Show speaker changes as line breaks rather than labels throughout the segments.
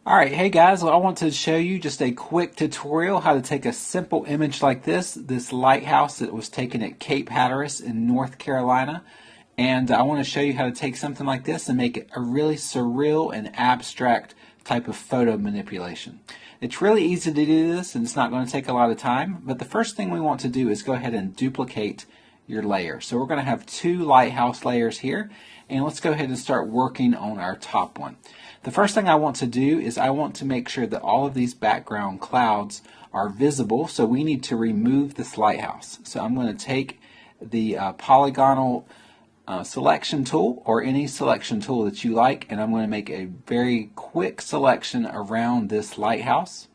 Alright, hey guys, well, I want to show you just a quick tutorial how to take a simple image like this lighthouse that was taken at Cape Hatteras in North Carolina. And I want to show you how to take something like this and make it a really surreal and abstract type of photo manipulation. It's really easy to do this and it's not going to take a lot of time, but the first thing we want to do is go ahead and duplicate your layer. So we're going to have two lighthouse layers here, and let's go ahead and start working on our top one. The first thing I want to do is I want to make sure that all of these background clouds are visible, so we need to remove this lighthouse. So I'm going to take the polygonal selection tool, or any selection tool that you like, and I'm going to make a very quick selection around this lighthouse.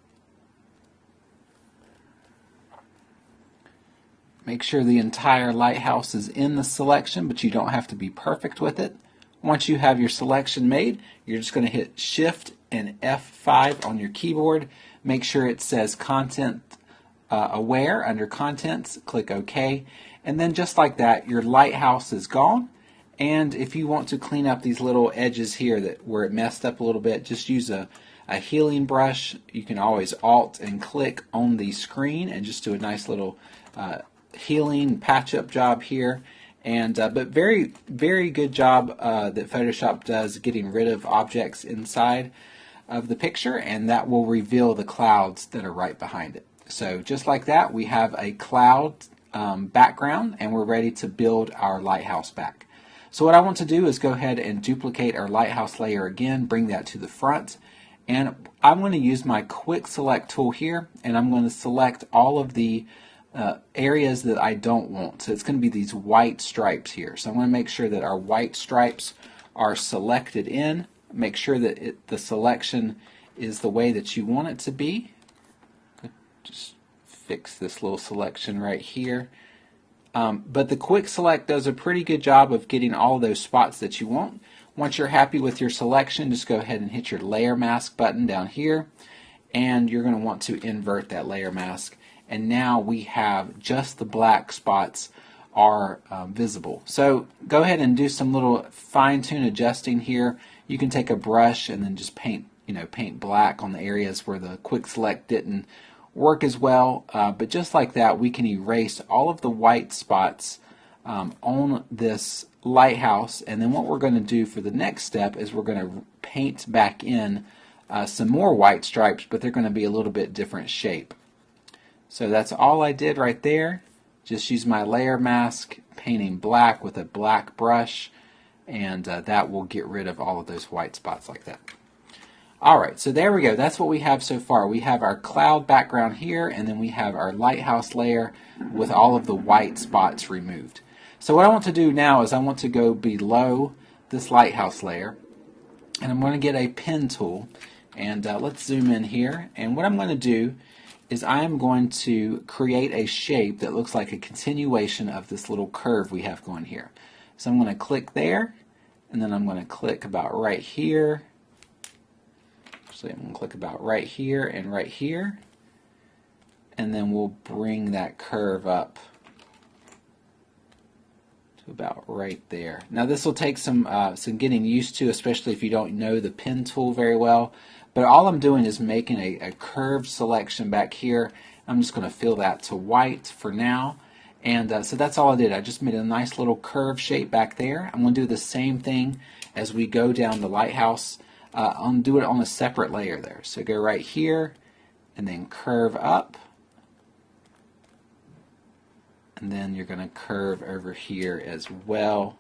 Make sure the entire lighthouse is in the selection, but you don't have to be perfect with it. Once you have your selection made, you're just going to hit Shift and F5 on your keyboard. Make sure it says Content Aware under Contents. Click OK. And then just like that, your lighthouse is gone. And if you want to clean up these little edges here where it messed up a little bit, just use a healing brush. You can always Alt and click on the screen and just do a nice little healing patch-up job here. And but very good job that Photoshop does getting rid of objects inside of the picture, and that will reveal the clouds that are right behind it. So just like that, we have a cloud background, and we're ready to build our lighthouse back. So what I want to do is go ahead and duplicate our lighthouse layer again, bring that to the front, and I'm going to use my quick select tool here, and I'm going to select all of the areas that I don't want. So it's going to be these white stripes here. So I'm going to make sure that our white stripes are selected in. Make sure that the selection is the way that you want it to be. Just fix this little selection right here. But the quick select does a pretty good job of getting all of those spots that you want. Once you're happy with your selection, just go ahead and hit your layer mask button down here, and you're going to want to invert that layer mask. And now we have just the black spots are visible. So go ahead and do some little fine-tune adjusting here. You can take a brush and then just paint black on the areas where the quick select didn't work as well. But just like that, we can erase all of the white spots on this lighthouse. And then what we're going to do for the next step is we're going to paint back in some more white stripes, but they're going to be a little bit different shape. So that's all I did right there. Just use my layer mask, painting black with a black brush, and that will get rid of all of those white spots like that. Alright, so there we go. That's what we have so far. We have our cloud background here, and then we have our lighthouse layer with all of the white spots removed. So what I want to do now is I want to go below this lighthouse layer, and I'm going to get a pen tool, and let's zoom in here. And what I'm going to do is I am going to create a shape that looks like a continuation of this little curve we have going here. So I'm going to click there, and then I'm going to click about right here. Actually, I'm going to click about right here and right here, and then we'll bring that curve up to about right there. Now this will take some getting used to, especially if you don't know the pen tool very well. But all I'm doing is making a curved selection back here. I'm just going to fill that to white for now. And so that's all I did. I just made a nice little curve shape back there. I'm going to do the same thing as we go down the lighthouse. I'll do it on a separate layer there. So go right here and then curve up. And then you're going to curve over here as well.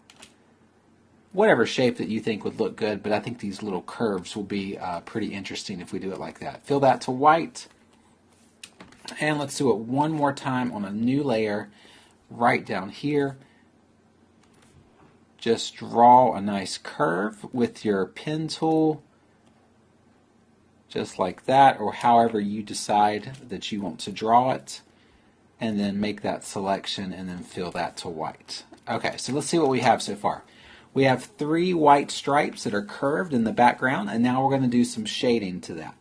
Whatever shape that you think would look good, but I think these little curves will be pretty interesting if we do it like that. Fill that to white, and let's do it one more time on a new layer right down here. Just draw a nice curve with your pen tool, just like that, or however you decide that you want to draw it, and then make that selection and then fill that to white. Okay, so let's see what we have so far. We have three white stripes that are curved in the background, and now we're going to do some shading to that.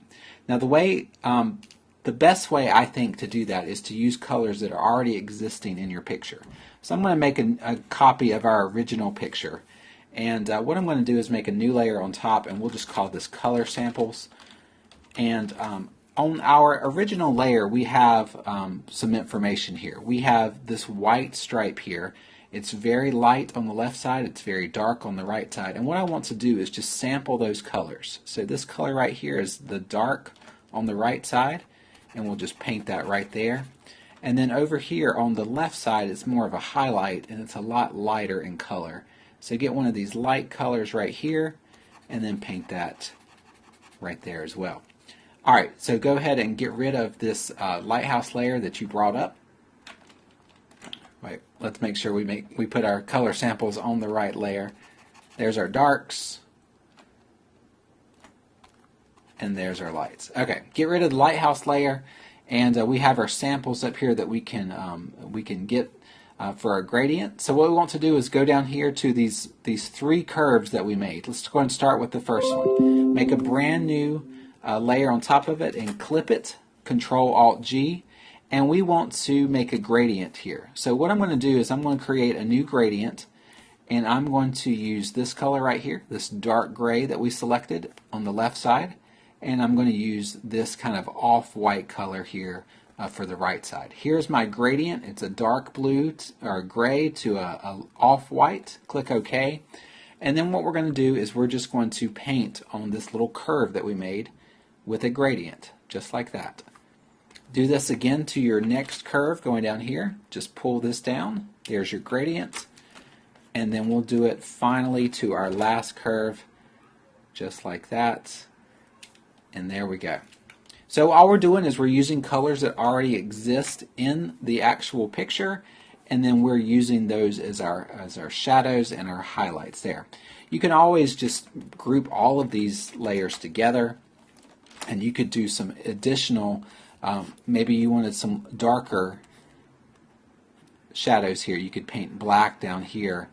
Now the best way I think to do that is to use colors that are already existing in your picture. So I'm going to make a copy of our original picture, and what I'm going to do is make a new layer on top, and we'll just call this color samples. And on our original layer, we have some information here. We have this white stripe here. It's very light on the left side, it's very dark on the right side. And what I want to do is just sample those colors. So this color right here is the dark on the right side, and we'll just paint that right there. And then over here on the left side, it's more of a highlight, and it's a lot lighter in color. So get one of these light colors right here, and then paint that right there as well. Alright, so go ahead and get rid of this lighthouse layer that you brought up. Wait, let's make sure we put our color samples on the right layer. There's our darks, and there's our lights. Okay, get rid of the lighthouse layer, and we have our samples up here that we can get for our gradient. So what we want to do is go down here to these three curves that we made. Let's go and start with the first one. Make a brand new layer on top of it and clip it, Control-Alt-G, and we want to make a gradient here. So what I'm going to do is I'm going to create a new gradient, and I'm going to use this color right here, this dark gray that we selected on the left side, and I'm going to use this kind of off-white color here for the right side. Here's my gradient. It's a dark blue or gray to a off-white. Click OK. And then what we're going to do is we're just going to paint on this little curve that we made with a gradient, just like that. Do this again to your next curve going down here. Just pull this down. There's your gradient. And then we'll do it finally to our last curve, just like that. And there we go. So all we're doing is we're using colors that already exist in the actual picture, and then we're using those as our shadows and our highlights there. You can always just group all of these layers together, and you could do some additional, maybe you wanted some darker shadows here. You could paint black down here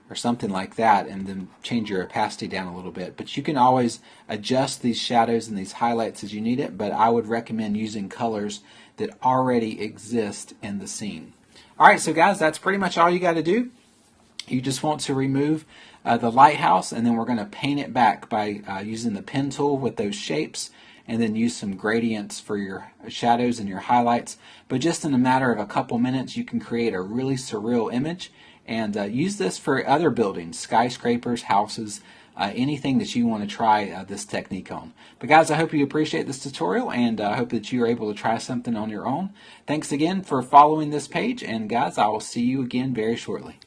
or something like that, and then change your opacity down a little bit. But you can always adjust these shadows and these highlights as you need it, but I would recommend using colors that already exist in the scene. Alright, so guys, that's pretty much all you got to do. You just want to remove the lighthouse, and then we're going to paint it back by using the pen tool with those shapes, and then use some gradients for your shadows and your highlights. But just in a matter of a couple minutes, you can create a really surreal image, and use this for other buildings, skyscrapers, houses, anything that you want to try this technique on. But guys, I hope you appreciate this tutorial, and I hope that you're able to try something on your own. Thanks again for following this page, and guys, I will see you again very shortly.